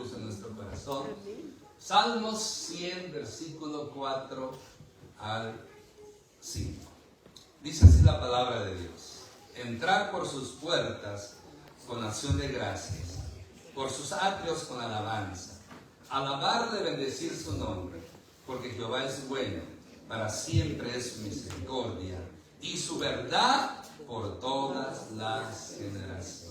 puso en nuestro corazón. Salmos 100, versículo 4 al 5. Dice así la palabra de Dios: entrar por sus puertas con acción de gracias, por sus atrios con alabanza, alabarle, bendecir su nombre, porque Jehová es bueno, para siempre es su misericordia y su verdad por todas las generaciones.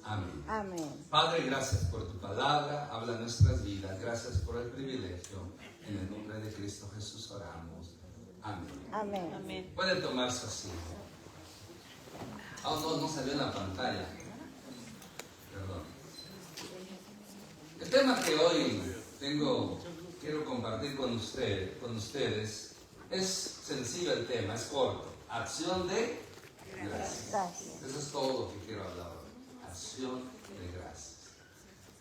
Amén. Amén. Padre, gracias por tu palabra, habla nuestras vidas, gracias por el privilegio. En el nombre de Cristo Jesús oramos. Amén. Amén. Amén. Puede tomarse así. No salió en la pantalla. Perdón. El tema que hoy quiero compartir con ustedes, es sencillo el tema, es corto. Acción de gracias. Gracias. Eso es todo lo que quiero hablar hoy. Acción de gracias.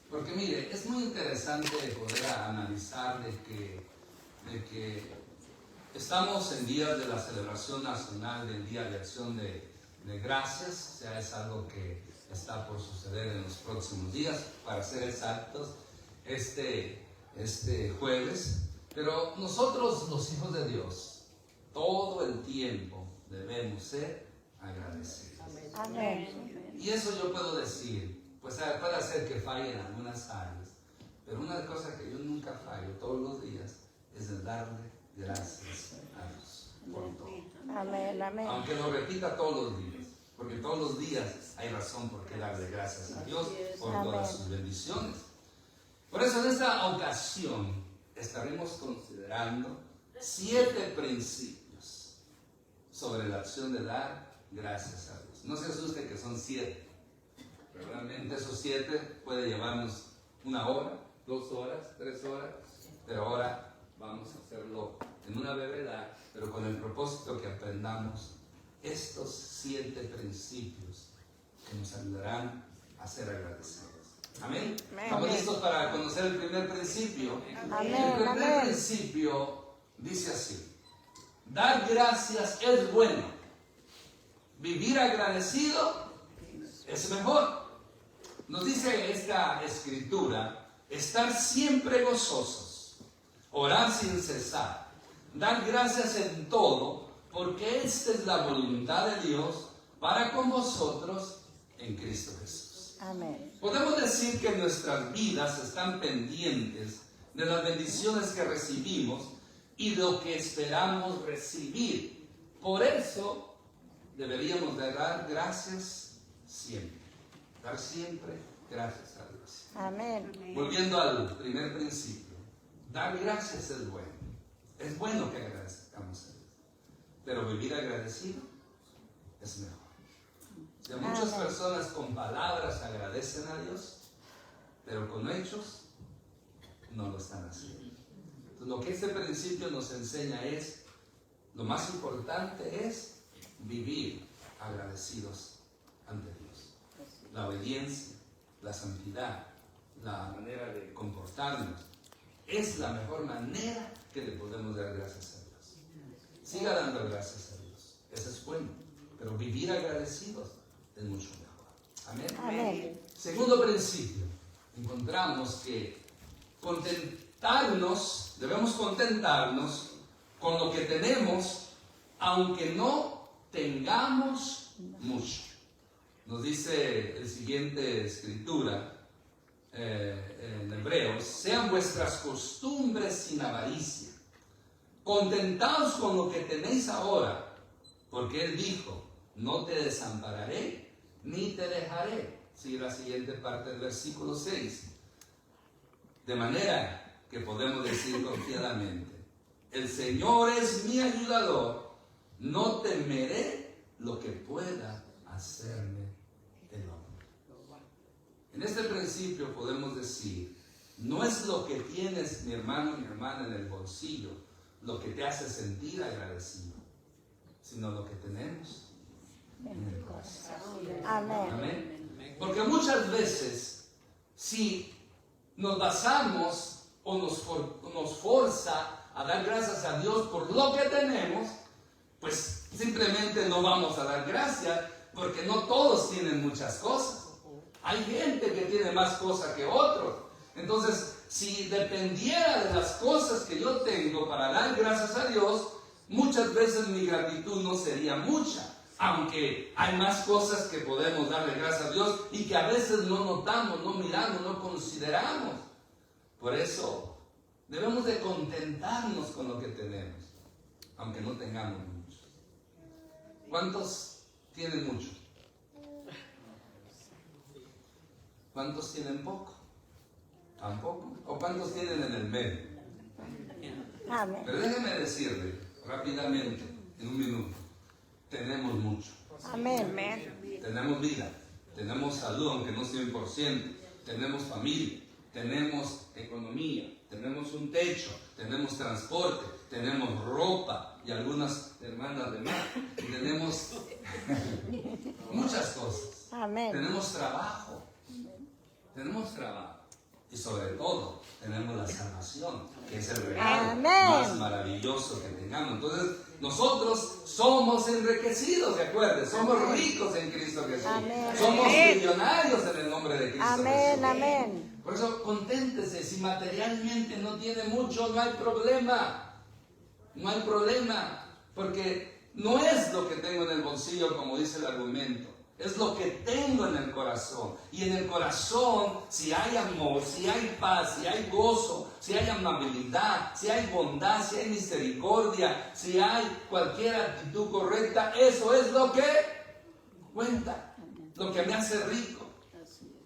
Porque mire, es muy interesante poder analizar de que estamos en días de la celebración nacional del Día de Acción de Gracias. O sea, es algo que está por suceder en los próximos días, para ser exactos, este jueves. Pero nosotros, los hijos de Dios, todo el tiempo debemos ser agradecidos. Amén. Y eso yo puedo decir, pues puede ser que falle en algunas áreas, pero una cosa que yo nunca fallo todos los días es el darle gracias a Dios por todo. Amén. Amén. Aunque lo repita todos los días, porque todos los días hay razón por qué darle gracias a Dios por todas sus bendiciones. Por eso en esta ocasión estaremos considerando 7 principios sobre la acción de dar gracias a Dios. No se asuste que son 7, pero realmente esos 7 puede llevarnos 1 hora, 2 horas, 3 horas, pero ahora vamos a hacerlo en una brevedad, pero con el propósito que aprendamos estos 7 principios que nos ayudarán a ser agradecidos. Amén. ¿Estamos listos para conocer el primer principio? Amén. El primer principio dice así: dar gracias es bueno, vivir agradecido es mejor. Nos dice esta escritura: estar siempre gozosos, orar sin cesar, dar gracias en todo, porque esta es la voluntad de Dios para con vosotros en Cristo Jesús. Amén. Podemos decir que nuestras vidas están pendientes de las bendiciones que recibimos y de lo que esperamos recibir. Por eso deberíamos de dar gracias siempre. Dar siempre gracias a Dios. Amén. Volviendo al primer principio, dar gracias es bueno. Es bueno que agradezcamos a Dios. Pero vivir agradecido es mejor. O sea, muchas personas con palabras agradecen a Dios, pero con hechos no lo están haciendo. Entonces, lo que este principio nos enseña es, lo más importante es vivir agradecidos ante Dios. La obediencia, la santidad, la manera de comportarnos, es la mejor manera que le podemos dar gracias a Dios. Siga dando gracias a Dios, eso es bueno, pero vivir agradecidos es mucho mejor. Amén. Amén. Segundo principio, encontramos que debemos contentarnos con lo que tenemos, aunque no tengamos mucho. Nos dice el siguiente escritura en Hebreos: sean vuestras costumbres sin avaricia, contentaos con lo que tenéis ahora, porque Él dijo: no te desampararé ni te dejaré. Sigue la siguiente parte del versículo 6. De manera que podemos decir confiadamente: el Señor es mi ayudador, no temeré lo que pueda hacerme el hombre. En este principio podemos decir: no es lo que tienes, mi hermano y mi hermana, en el bolsillo lo que te hace sentir agradecido, sino lo que tenemos en el corazón. Amén. Amén. Porque muchas veces, si nos basamos o nos forza a dar gracias a Dios por lo que tenemos, pues simplemente no vamos a dar gracias, porque no todos tienen muchas cosas. Hay gente que tiene más cosas que otros. Entonces, si dependiera de las cosas que yo tengo para dar gracias a Dios, muchas veces mi gratitud no sería mucha. Aunque hay más cosas que podemos darle gracias a Dios y que a veces no notamos, no miramos, no consideramos. Por eso debemos de contentarnos con lo que tenemos, aunque no tengamos mucho. ¿Cuántos tienen mucho? ¿Cuántos tienen poco? ¿Tampoco? ¿O cuántos tienen en el medio? Amén. Pero déjeme decirle rápidamente, en un minuto, tenemos mucho. Amén. Tenemos vida, tenemos salud, aunque no 100%, tenemos familia, tenemos economía, tenemos un techo, tenemos transporte, tenemos ropa y algunas hermanas de mar, y tenemos muchas cosas. Amén. Tenemos trabajo y sobre todo tenemos la salvación, que es el regalo Amén. más maravilloso que tengamos. Entonces, nosotros somos enriquecidos, ¿de acuerdo? Somos ricos en Cristo Jesús. Amén. Somos millonarios en el nombre de Cristo Amén. Jesús. Amén. Por eso, conténtese. Si materialmente no tiene mucho, no hay problema. No hay problema. Porque no es lo que tengo en el bolsillo, como dice el argumento. Es lo que tengo en el corazón. Y en el corazón, si hay amor, si hay paz, si hay gozo, si hay amabilidad, si hay bondad, si hay misericordia, si hay cualquier actitud correcta, eso es lo que cuenta, lo que me hace rico.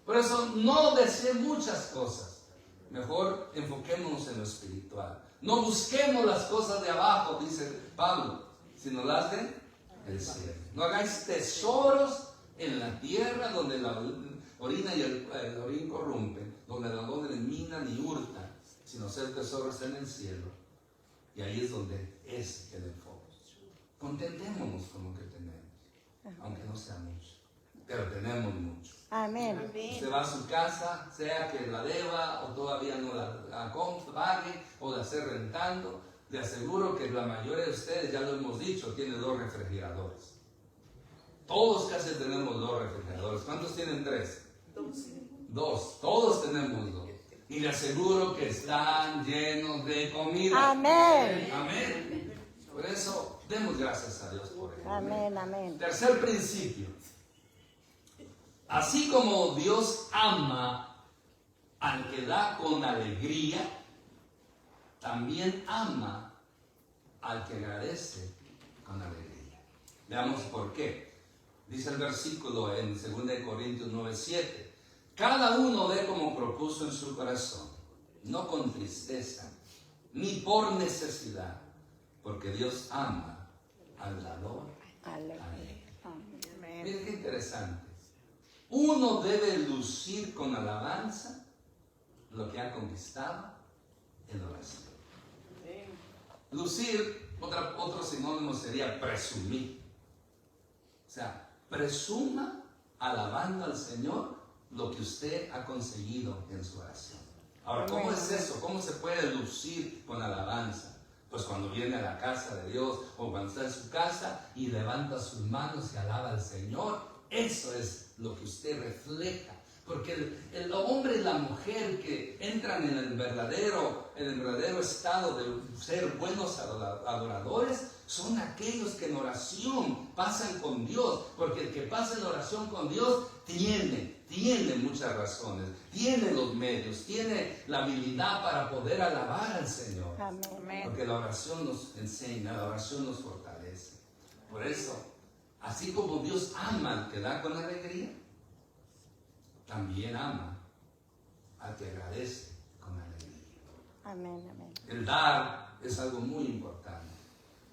Por eso no desee muchas cosas. Mejor enfoquémonos en lo espiritual. No busquemos las cosas de abajo, dice Pablo, sino las del cielo. No hagáis tesoros en la tierra donde la orina y el orín corrompen, donde la ladrones minan y hurtan, sino ser tesoros en el cielo. Y ahí es donde es el enfoque. Contentémonos con lo que tenemos, aunque no sea mucho, pero tenemos mucho. Amén. Usted va a su casa, sea que la deba o todavía no la pague o la esté rentando, le aseguro que la mayoría de ustedes, ya lo hemos dicho, tiene 2 refrigeradores. Todos casi tenemos 2 refrigeradores. ¿Cuántos tienen 3? 2. Todos tenemos 2. Y le aseguro que están llenos de comida. Amén. Amén. Por eso, demos gracias a Dios por ello. Amén. Amén. Tercer principio. Así como Dios ama al que da con alegría, también ama al que agradece con alegría. Veamos por qué. Dice el versículo en 2 Corintios 9:7. Cada uno dé como propuso en su corazón, no con tristeza, ni por necesidad, porque Dios ama al dador alegre. Miren qué interesante. Uno debe lucir con alabanza lo que ha conquistado en oración. Lucir, otro sinónimo sería presumir. O sea, presuma alabando al Señor lo que usted ha conseguido en su oración. Ahora, ¿cómo es eso? ¿Cómo se puede lucir con alabanza? Pues cuando viene a la casa de Dios o cuando está en su casa y levanta sus manos y alaba al Señor. Eso es lo que usted refleja. Porque el hombre y la mujer que entran en el verdadero estado de ser buenos adoradores son aquellos que en oración pasan con Dios. Porque el que pasa en oración con Dios tiene muchas razones, tiene los medios, tiene la habilidad para poder alabar al Señor. Amén. Porque la oración nos enseña, la oración nos fortalece. Por eso, así como Dios ama al que da con alegría, también ama al que agradece con alegría. Amén. Amén. El dar es algo muy importante.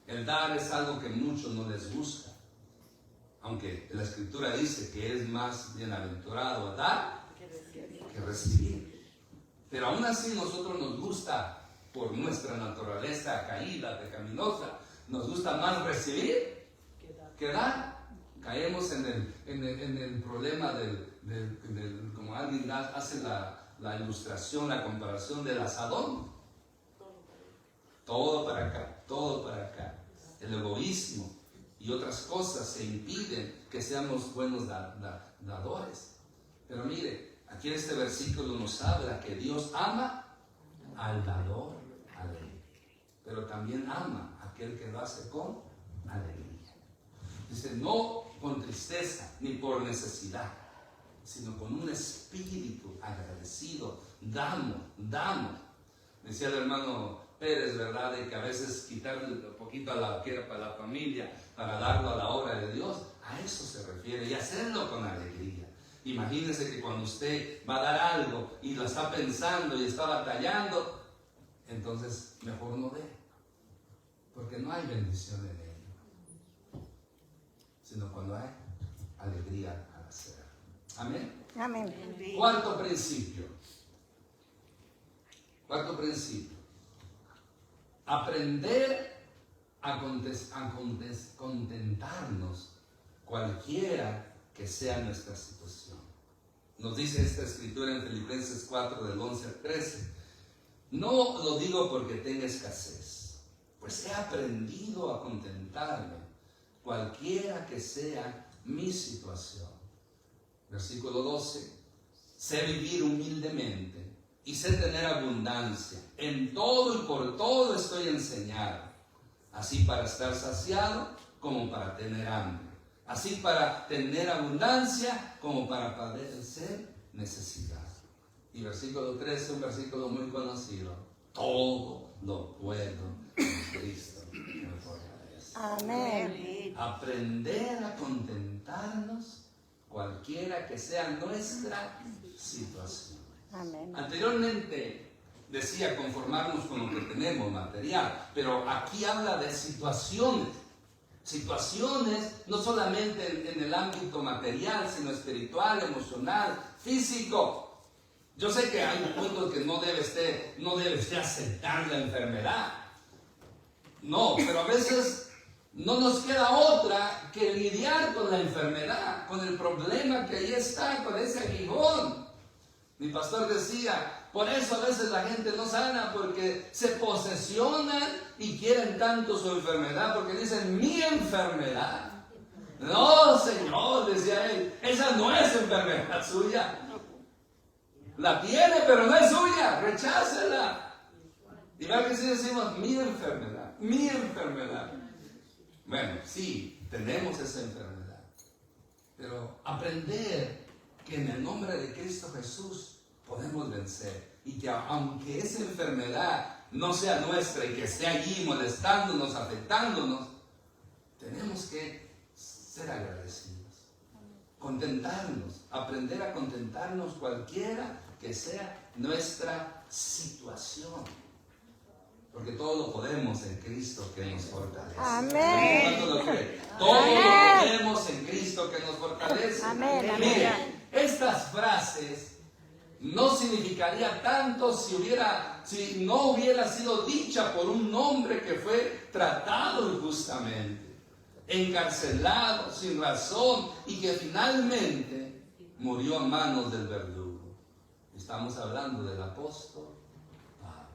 El dar es algo que muchos no les gusta. Aunque la Escritura dice que es más bienaventurado dar que recibir. Pero aún así nosotros nos gusta, por nuestra naturaleza caída, pecaminosa, nos gusta más recibir que dar. Caemos en el problema del como alguien hace la ilustración, la comparación del asadón. Todo para acá, todo para acá. El egoísmo y otras cosas se impiden que seamos buenos dadores. Pero mire, Aquí en este versículo nos habla que Dios ama al dador alegre, pero también ama a aquel que lo hace con alegría. Dice, no con tristeza ni por necesidad, sino con un espíritu agradecido. Damos. Decía el hermano Pérez, ¿verdad? De que a veces quitarle un poquito a la que era para la familia, para darlo a la obra de Dios, a eso se refiere, y hacerlo con alegría. Imagínese que cuando usted va a dar algo y lo está pensando y está batallando, entonces mejor no dé, porque no hay bendición en ello, sino cuando hay alegría al hacer. Amén. Amén. Cuarto principio. Aprender a contentarnos cualquiera que sea nuestra situación. Nos dice esta escritura en Filipenses 4 del 11 al 13. No lo digo porque tenga escasez, pues he aprendido a contentarme cualquiera que sea mi situación. Versículo 12. Sé vivir humildemente y sé tener abundancia. En todo y por todo estoy enseñado, así para estar saciado como para tener hambre, así para tener abundancia como para padecer necesidad. Y versículo 13, un versículo muy conocido: todo lo puedo en Cristo que me fortalece. Amén. Aprender a contentarnos cualquiera que sea nuestra situación. Amén. Anteriormente decía conformarnos con lo que tenemos material, pero aquí habla de situaciones. Situaciones no solamente en el ámbito material, sino espiritual, emocional, físico. Yo sé que hay puntos que no debe usted aceptar la enfermedad. No, pero a veces no nos queda otra que lidiar con la enfermedad, con el problema que ahí está, con ese aguijón. Mi pastor decía, por eso a veces la gente no sana, porque se posesionan y quieren tanto su enfermedad, porque dicen, mi enfermedad. No, Señor, decía él, esa no es enfermedad suya. La tiene, pero no es suya, rechácela. Y vea que si decimos, mi enfermedad, mi enfermedad. Bueno, sí, tenemos esa enfermedad, pero aprender que en el nombre de Cristo Jesús podemos vencer, y que aunque esa enfermedad no sea nuestra y que esté allí molestándonos, afectándonos, tenemos que ser agradecidos, contentarnos, aprender a contentarnos cualquiera que sea nuestra situación, porque todo lo podemos en Cristo que nos fortalece. Amén. ¿Cuánto lo cree? Todo lo podemos en Cristo que nos fortalece. Amén. Miren, estas frases no significaría tanto si no hubiera sido dicha por un hombre que fue tratado injustamente, encarcelado sin razón y que finalmente murió a manos del verdugo. Estamos hablando del apóstol Pablo.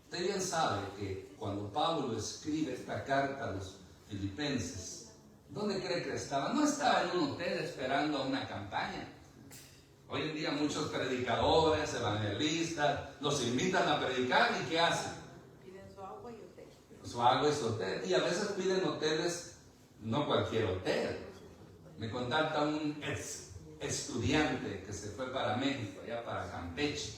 Usted bien sabe que cuando Pablo escribe esta carta a los filipenses, ¿dónde cree que estaba? No estaba en un hotel esperando una campaña. Hoy en día muchos predicadores, evangelistas, los invitan a predicar, ¿y qué hacen? Piden su agua y hotel. Su agua y su hotel. Y a veces piden hoteles, no cualquier hotel. Me contacta un estudiante que se fue para México, allá para Campeche.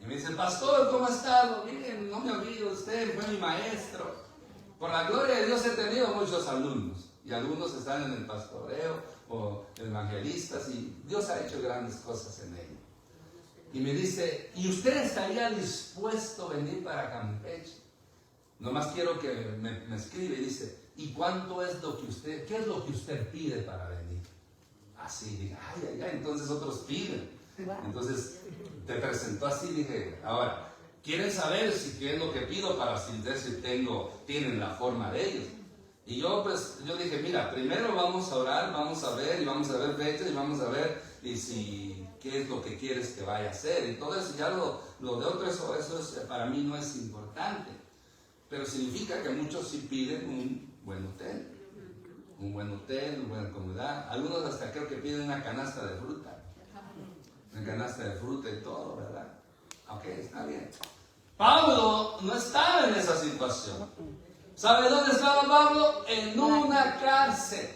Y me dice, pastor, ¿cómo ha estado? Miren, no me olvido, usted fue mi maestro. Por la gloria de Dios he tenido muchos alumnos. Y algunos están en el pastoreo o evangelistas, y Dios ha hecho grandes cosas en ellos. Y me dice, ¿y usted estaría dispuesto a venir para Campeche? Nomás quiero que me escribe y dice, ¿y cuánto es lo que usted, qué es lo que usted pide para venir? Así, dije, ay, entonces otros piden. Entonces te presentó así, dije, ahora, ¿quieren saber qué es lo que pido para ver si tienen la forma de ellos? Y yo dije, mira, primero vamos a orar, vamos a ver fechas y vamos a ver qué es lo que quieres que vaya a hacer. Y todo eso, ya lo de otro, eso para mí no es importante. Pero significa que muchos sí piden un buen hotel, una buena comodidad. Algunos hasta creo que piden una canasta de fruta. una canasta de fruta y todo, ¿verdad? Ok, está bien. Pablo no estaba en esa situación. ¿Sabe dónde estaba Pablo? En una cárcel,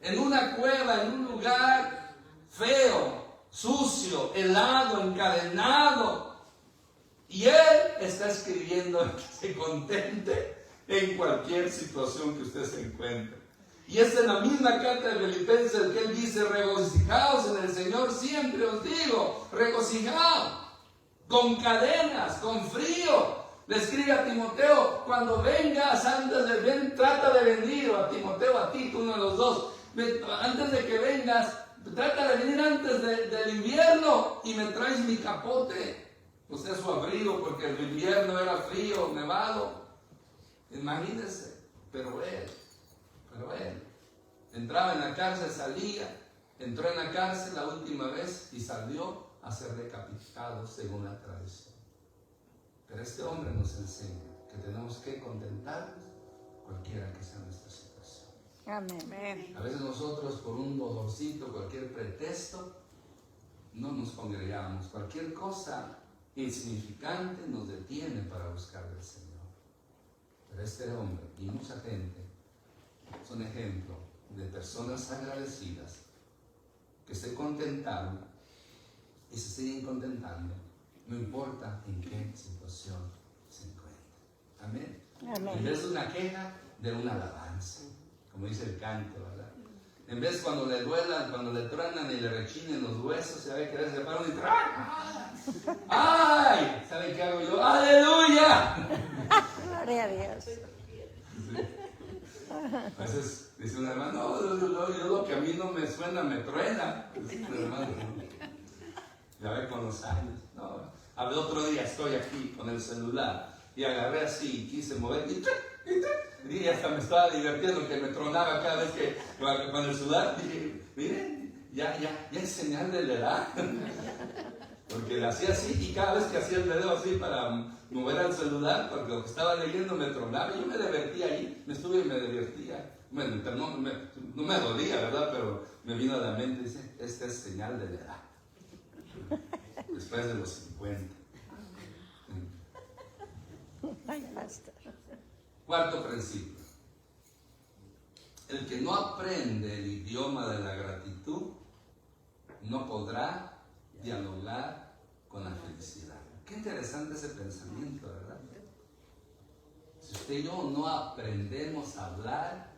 en una cueva, en un lugar feo, sucio, helado, encadenado. Y él está escribiendo que se contente en cualquier situación que usted se encuentre. Y es en la misma carta de Filipenses que él dice: regocijaos en el Señor siempre, os digo, regocijaos, con cadenas, con frío. Le escribe a Timoteo: cuando vengas, trata de venir, o a Timoteo, a Tito, uno de los dos, antes de que vengas, trata de venir antes del invierno y me traes mi capote, o sea, su abrigo, porque el invierno era frío, nevado. Imagínense, pero él entraba en la cárcel, salía, entró en la cárcel la última vez y salió a ser decapitado según la tradición. Pero este hombre nos enseña que tenemos que contentarnos cualquiera que sea nuestra situación. Amén. A veces nosotros, por un dolorcito, cualquier pretexto, no nos congregamos. Cualquier cosa insignificante nos detiene para buscar del Señor. Pero este hombre y mucha gente son ejemplo de personas agradecidas que se contentaron y se siguen contentando, no importa en qué situación se encuentren. Amén. Amén. En vez de una queja, de una alabanza, como dice el canto, ¿verdad? En vez cuando le duelan, cuando le truenan y le rechinen los huesos, se ve que se paran y ¡ay! ¡Ay! ¿Saben qué hago yo? ¡Aleluya! Gloria a Dios. Sí. A veces dice un hermano: no, yo lo que a mí no me suena, me truena. Dice un hermano, ¿no? Ya ve con los años. No. A ver, otro día estoy aquí con el celular y agarré así, quise mover y hasta me estaba divirtiendo que me tronaba cada vez que con el celular. Dije: miren, ya es señal de la edad. Porque le hacía así y cada vez que hacía el dedo así para mover al celular, porque lo que estaba leyendo me tronaba, yo me divertía ahí, me divertía. Bueno, pero no me dolía, ¿verdad? Pero me vino a la mente y dice: esta es señal de la edad. Después de los 50. Cuarto principio: el que no aprende el idioma de la gratitud no podrá dialogar con la felicidad. Qué interesante ese pensamiento, ¿verdad? Si usted y yo no aprendemos a hablar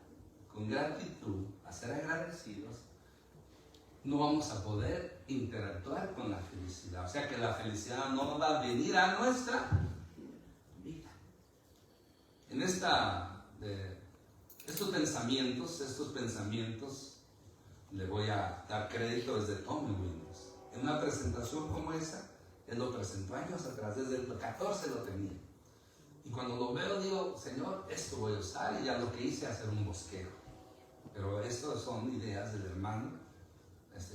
con gratitud, a ser agradecidos, no vamos a poder interactuar con la felicidad. O sea que la felicidad no va a venir a nuestra vida. En estos pensamientos le voy a dar crédito desde Tommy Williams. En una presentación como esa, él lo presentó años atrás, desde el 14 lo tenía. Y cuando lo veo digo: Señor, esto voy a usar, y ya lo que hice es hacer un bosquejo. Pero estas son ideas del hermano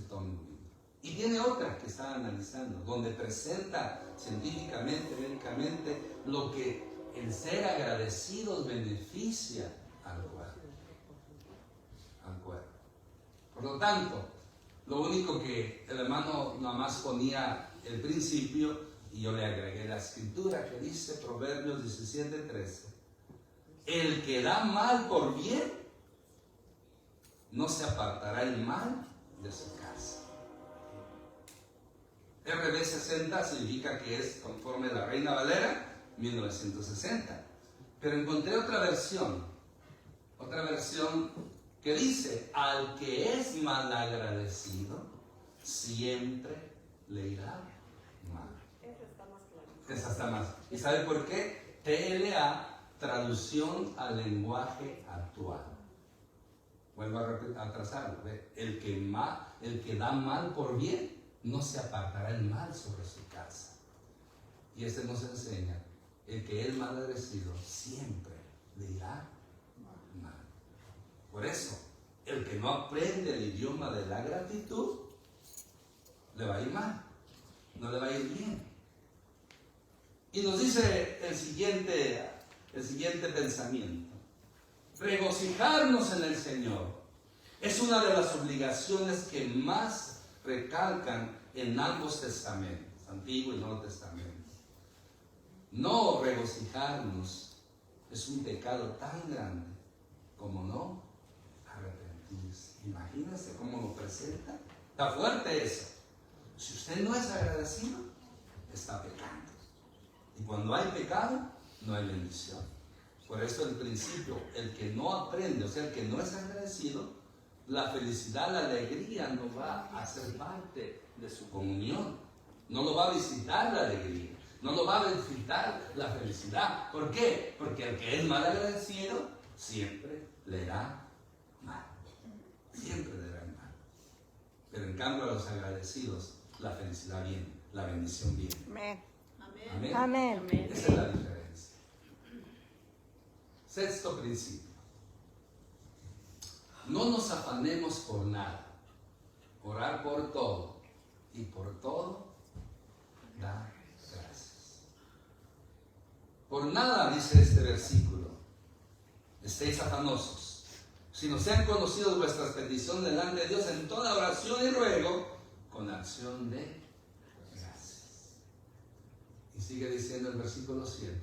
Tommy Williams. Y tiene otra que estaba analizando, donde presenta científicamente, médicamente, lo que el ser agradecidos beneficia al cuerpo. Por lo tanto, lo único que el hermano nada más ponía el principio, y yo le agregué la escritura que dice, Proverbios 17:13: el que da mal por bien, no se apartará el mal de su casa. RB60 significa que es conforme a la Reina Valera 1960. Pero encontré otra versión que dice: al que es mal agradecido, siempre le irá mal. Esa está más clara. Esa está más. ¿Y sabe por qué? TLA, traducción al lenguaje actual. Vuelvo a trazarlo. El que da mal por bien, no se apartará el mal sobre su casa. Y este nos enseña: el que es mal agradecido siempre le irá mal. Por eso, el que no aprende el idioma de la gratitud, le va a ir mal, no le va a ir bien. Y nos dice el siguiente pensamiento: regocijarnos en el Señor es una de las obligaciones que más recalcan en ambos testamentos, Antiguo y Nuevo Testamento. No regocijarnos es un pecado tan grande como no arrepentirse. Imagínense cómo lo presenta. Está fuerte eso. Si usted no es agradecido, está pecando. Y cuando hay pecado, no hay bendición. Por eso el principio, el que no aprende, o sea, el que no es agradecido, la felicidad, la alegría no va a ser parte de su comunión. No lo va a visitar la alegría. No lo va a visitar la felicidad. ¿Por qué? Porque el que es mal agradecido siempre le da mal. Siempre le da mal. Pero en cambio a los agradecidos, la felicidad viene, la bendición viene. Amén. Amén. Amén. Esa es la diferencia. Sexto principio. No nos afanemos por nada. Orar por todo. Y por todo, dar gracias. Por nada, dice este versículo, estéis afanosos, sino sean conocidos vuestras peticiones delante de Dios en toda oración y ruego, con acción de gracias. Y sigue diciendo el versículo 7.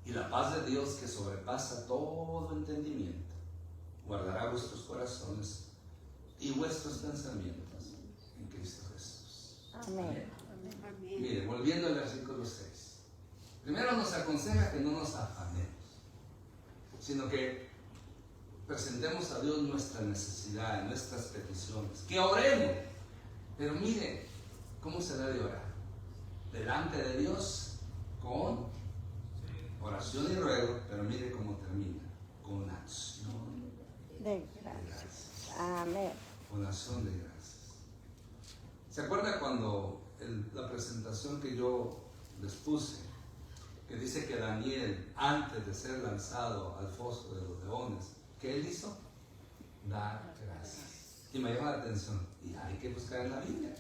Y la paz de Dios, que sobrepasa todo entendimiento, guardará vuestros corazones y vuestros pensamientos en Cristo Jesús. Amén. Mire, volviendo al versículo 6. Primero nos aconseja que no nos afanemos, sino que presentemos a Dios nuestra necesidad, nuestras peticiones, que oremos. Pero mire, ¿cómo se debe orar? Delante de Dios con oración y ruego, pero mire cómo termina, con acción De de gracias. gracias. Amén. Con acción de gracias. ¿Se acuerda cuando la presentación que yo les puse, que dice que Daniel, antes de ser lanzado al foso de los leones, ¿qué él hizo? Dar gracias. Y me llama la atención, y hay que buscar en la Biblia.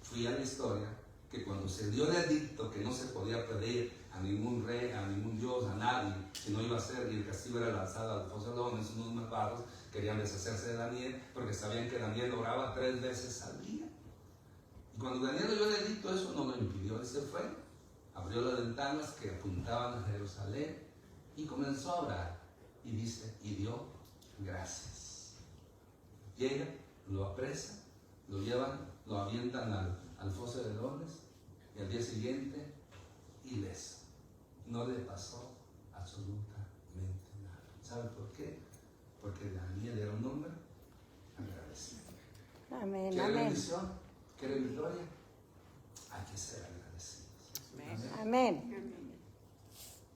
Fui a la historia que cuando se dio el edicto que no se podía pedir a ningún rey, a ningún dios, a nadie, si no iba a ser, y el castigo era lanzado al foso de leones, unos malvados querían deshacerse de Daniel porque sabían que Daniel oraba 3 veces al día. Y cuando Daniel oyó el edicto, eso no lo impidió, él se fue, abrió las ventanas que apuntaban a Jerusalén y comenzó a orar. Y dice, y dio gracias. Llega, lo apresa, lo llevan, lo avientan al foso de leones y al día siguiente, ileso. No le pasó absolutamente nada. ¿Sabe por qué? Porque Daniel era un hombre agradecido. Amén. ¿Quiere Amén. bendición? ¿Quiere victoria? Hay que ser agradecidos. Amén.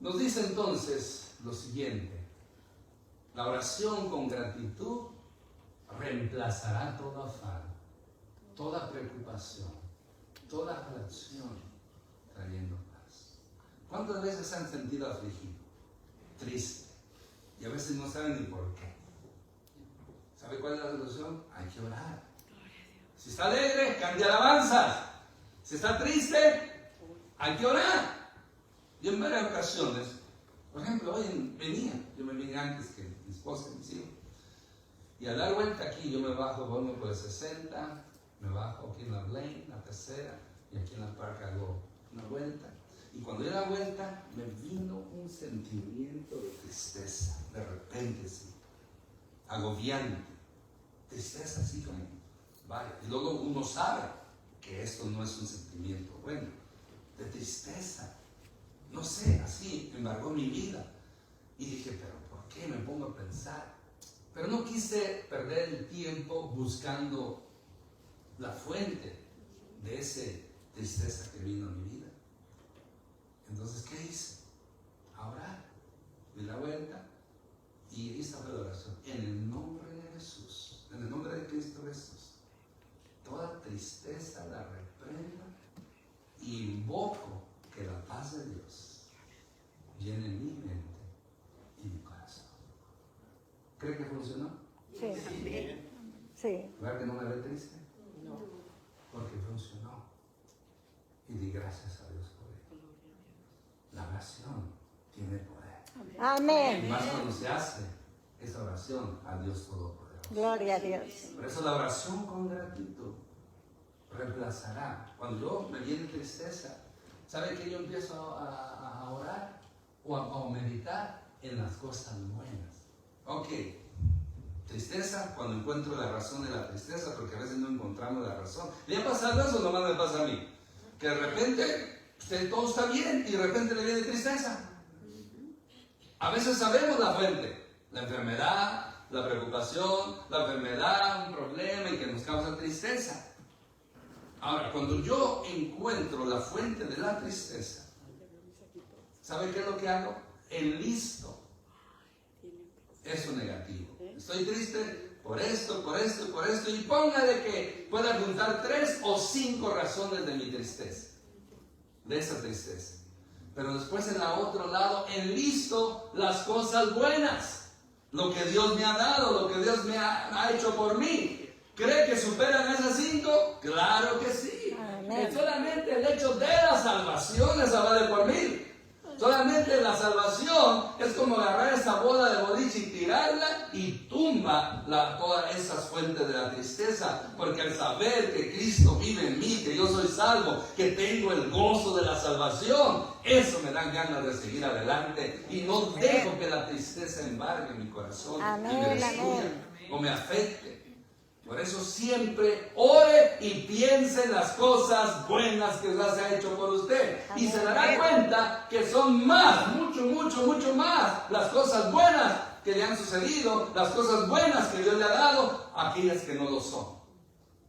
Nos dice entonces lo siguiente: la oración con gratitud reemplazará todo afán, toda preocupación, toda aflicción, trayendo paz. ¿Cuántas veces se han sentido afligidos, tristes, y a veces no saben ni por qué? ¿Sabe cuál es la solución? Hay que orar. Si está alegre, cambia alabanzas. Si está triste, hay que orar. Yo en varias ocasiones, por ejemplo, hoy yo me vine antes que mi esposa y mis hijos, y al dar vuelta aquí, yo me bajo, voy por el 60, me bajo aquí en la Blaine, la tercera, y aquí en la Park hago una vuelta. Y cuando di la vuelta, me vino un sentimiento de tristeza, de repente, sí, agobiante, tristeza así como, vaya, y luego uno sabe que esto no es un sentimiento bueno, de tristeza, no sé, así embargó mi vida. Y dije, pero ¿por qué? Me pongo a pensar. Pero no quise perder el tiempo buscando la fuente de esa tristeza que vino a mi vida. Entonces, ¿qué hice? A orar. Di la vuelta y esta fue la oración. En el nombre de Jesús, en el nombre de Cristo Jesús, toda tristeza la reprendo y invoco que la paz de Dios llene mi mente y mi corazón. ¿Cree que funcionó? Sí. Sí. ¿Verdad que no me ve triste? No. Porque funcionó. Y di gracias a Dios por ello. La oración tiene poder. Y Amén. más cuando se hace esa oración a Dios Todopoderoso. Gloria a Dios. Por eso la oración con gratitud reemplazará. Cuando yo me viene tristeza, ¿sabe que yo empiezo a orar o a meditar en las cosas buenas? Ok, tristeza, cuando encuentro la razón de la tristeza, porque a veces no encontramos la razón. ¿Le ha pasado eso o nomás me pasa a mí? Que de repente todo está bien y de repente le viene tristeza. A veces sabemos la fuente, la enfermedad, la preocupación, la enfermedad, un problema y que nos causa tristeza. Ahora, cuando yo encuentro la fuente de la tristeza, ¿sabe qué es lo que hago? Enlisto eso negativo. Estoy triste por esto, por esto y por esto, y póngale que pueda juntar 3 o 5 razones de mi tristeza, de esa tristeza. Pero después en el otro lado enlisto las cosas buenas, lo que Dios me ha dado, lo que Dios me ha hecho por mí. ¿Cree que superan esas 5? Claro que sí. Amén. Solamente el hecho de la salvación esa vale por 1000. Solamente la salvación es como agarrar esa bola de boliche y tirarla y tumba todas esas fuentes de la tristeza. Porque al saber que Cristo vive en mí, que yo soy salvo, que tengo el gozo de la salvación, eso me dan ganas de seguir adelante y no dejo que la tristeza embargue mi corazón y me destruya o me afecte. Por eso siempre ore y piense en las cosas buenas que Dios ha hecho por usted. Amén. Y se dará cuenta que son más, mucho más las cosas buenas que le han sucedido, las cosas buenas que Dios le ha dado, aquellas que no lo son.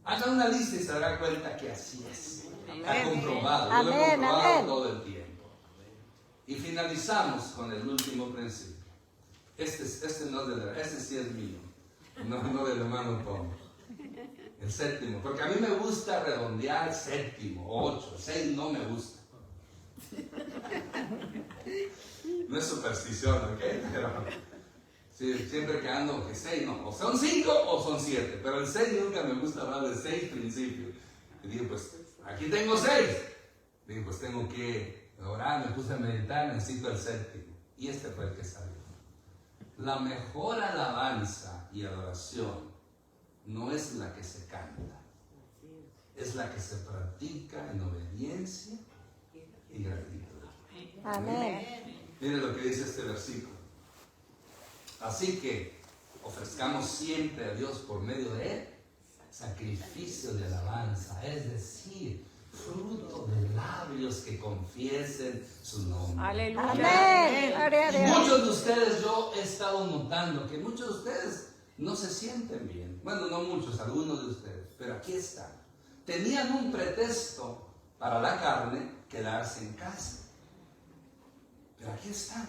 Haga una lista y se dará cuenta que así es. Está comprobado, yo lo he comprobado todo el tiempo. Y finalizamos con el último principio. Este sí es mío, no del hermano Tom. El séptimo, porque a mí me gusta redondear séptimo, 8, 6 no me gusta. No es superstición, ¿ok? Pero sí, siempre que ando que 6 no, o son 5 o son 7, pero el 6 nunca me gusta hablar de 6 principios. Y dije, pues aquí tengo 6. Dije, pues tengo que orar, me puse a meditar, necesito el séptimo. Y este fue el que salió. La mejor alabanza y adoración no es la que se canta, es la que se practica en obediencia y gratitud. Amén. Mire lo que dice este versículo. Así que ofrezcamos siempre a Dios por medio de él sacrificio de alabanza, es decir, fruto de labios que confiesen su nombre. Aleluya. Amén. Gloria a Y Dios. muchos de ustedes, yo he estado notando que muchos de ustedes no se sienten bien. Bueno, no muchos, algunos de ustedes, pero aquí están. Tenían un pretexto para la carne, quedarse en casa. Pero aquí están.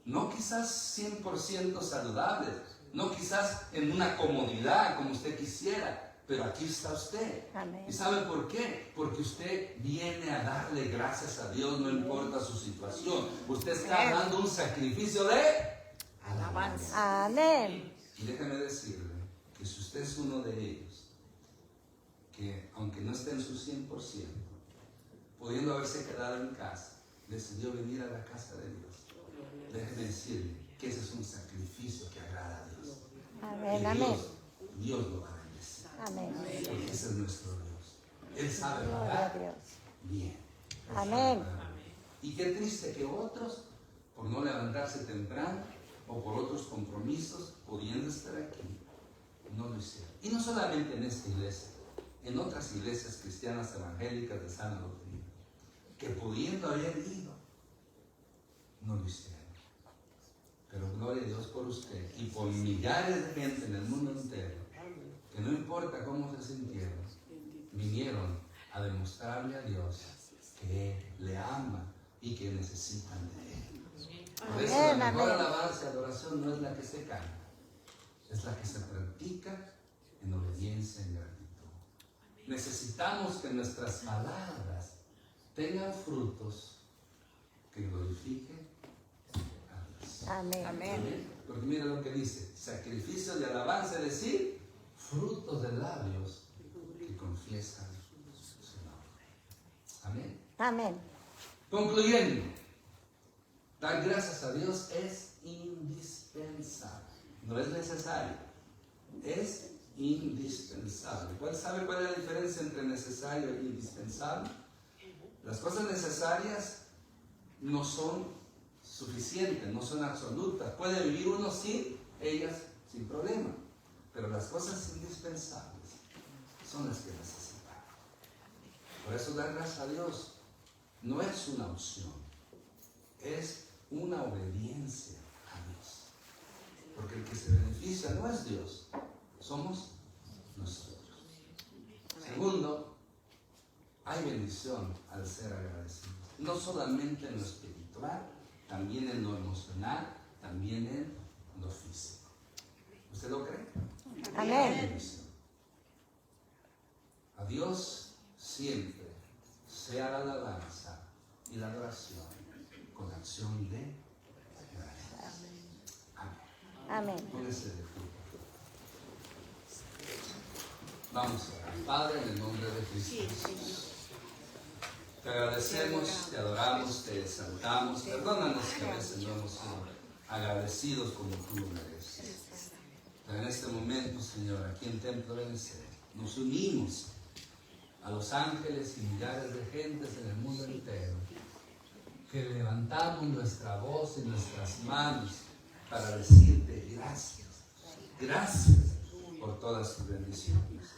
No quizás 100% saludables, no quizás en una comodidad como usted quisiera, pero aquí está usted. Amén. ¿Y sabe por qué? Porque usted viene a darle gracias a Dios, no importa su situación. Usted está dando un sacrificio de alabanza. Amén. Y déjeme decirle que si usted es uno de ellos, que aunque no esté en su 100%, pudiendo haberse quedado en casa, decidió venir a la casa de Dios, déjeme decirle que ese es un sacrificio que agrada a Dios. Amén. Y Amén. Dios lo va a bendecir. Amén. Porque ese es nuestro Dios. Él sabe Gloria a pagar Dios. bien. Él Amén. sabe pagar bien. Y qué triste que otros, por no levantarse temprano o por otros compromisos, pudiendo estar aquí, no lo hicieron. Y no solamente en esta iglesia, en otras iglesias cristianas evangélicas de sana doctrina, que pudiendo haber ido, no lo hicieron. Pero gloria a Dios por usted y por millares de gente en el mundo entero, que no importa cómo se sintieron, vinieron a demostrarle a Dios que Él le ama y que necesitan de Él. Por eso la Amén, mejor amén. alabanza y adoración no es la que se canta, es la que se practica en obediencia y gratitud. Necesitamos que nuestras palabras tengan frutos que glorifiquen a Dios. Amén. Amén. Porque mira lo que dice, sacrificio de alabanza, es decir, frutos de labios que confiesan su nombre. Amén. Amén. Concluyendo, dar gracias a Dios es indispensable, no es necesario, es indispensable. ¿Sabe cuál es la diferencia entre necesario e indispensable? Las cosas necesarias no son suficientes, no son absolutas. Puede vivir uno sin ellas, sin problema. Pero las cosas indispensables son las que necesitamos. Por eso dar gracias a Dios no es una opción, es una obediencia a Dios. Porque el que se beneficia no es Dios, somos nosotros. Segundo, hay bendición al ser agradecidos. No solamente en lo espiritual, también en lo emocional, también en lo físico. ¿Usted lo cree? Amén. Hay bendición. A Dios siempre sea la alabanza y la adoración con acción de gracias. Amén. Amén. Póngase de pie. Vamos a orar. Padre, en el nombre de Cristo Jesús, te agradecemos, te adoramos, te exaltamos. Perdónanos que a veces no hemos sido agradecidos como tú lo mereces. Pero en este momento, Señor, aquí en Templo Benecer, nos unimos a los ángeles y millares de gentes en el mundo entero, que levantamos nuestra voz y nuestras manos para decirte gracias, gracias por todas tus bendiciones.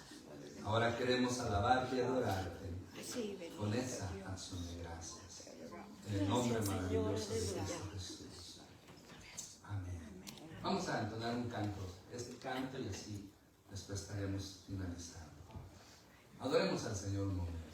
Ahora queremos alabarte y adorarte con esa acción de gracias. En el nombre maravilloso de Cristo Jesús. Amén. Vamos a entonar un canto, este canto, y así después estaremos finalizando. Adoremos al Señor un momento.